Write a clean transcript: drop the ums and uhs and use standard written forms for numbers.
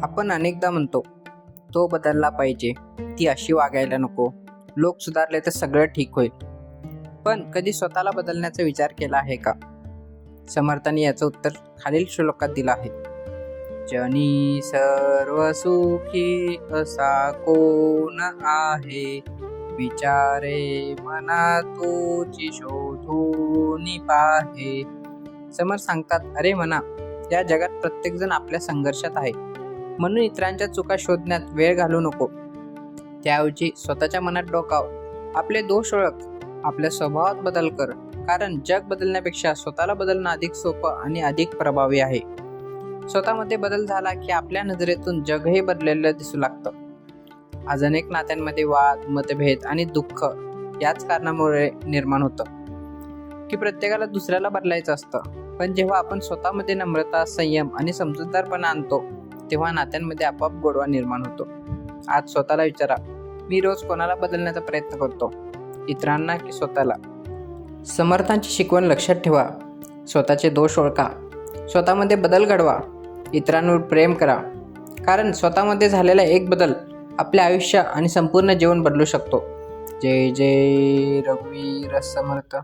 आपण अनेकदा म्हणतो, तो बदलला पाहिजे, ती अशी वागायला नको, लोक सुधारले तर सगळं ठीक होईल. पण कधी स्वतःला बदलण्याचा विचार केला आहे का? समर्थांनी याचं उत्तर खालील श्लोकात दिलं आहे. जनी सर्व सुखी असा कोण आहे, विचारे मना तोची शोधून पाहे. समर्थ सांगतात, अरे मना, या जगात प्रत्येकजण आपल्या संघर्षात आहे, म्हणून इतरांच्या चुका शोधण्यात वेळ घालवू नको. त्याऐवजी स्वतःच्या मनात डोकाव, आपले दोष ओळख, आपल्या स्वभावात बदल कर, कारण जग बदलण्यापेक्षा स्वतःला बदलणं अधिक सोपं आणि अधिक प्रभावी आहे. स्वतःमध्ये बदल झाला की आपल्या नजरेतून जगही बदललेलं दिसू लागतं. आज अनेक नात्यांमध्ये वाद, मतभेद आणि दुःख याच कारणामुळे निर्माण होतं की प्रत्येकाला दुसऱ्याला बदलायचं असतं. पण जेव्हा आपण स्वतःमध्ये नम्रता, संयम आणि समजूतदारपणा आणतो, तेव्हा नात्यांमध्ये आपोआप गोडवा निर्माण होतो. आज स्वतःला विचारा, मी रोज कोणाला बदलण्याचा प्रयत्न करतो, इतरांना की स्वतःला? समर्थांची शिकवण लक्षात ठेवा. स्वतःचे दोष ओळखा, स्वतःमध्ये बदल घडवा, इतरांवर प्रेम करा, कारण स्वतःमध्ये झालेला एक बदल आपले आयुष्य आणि संपूर्ण जीवन बदलू शकतो. जय जय रघुवीर समर्थ.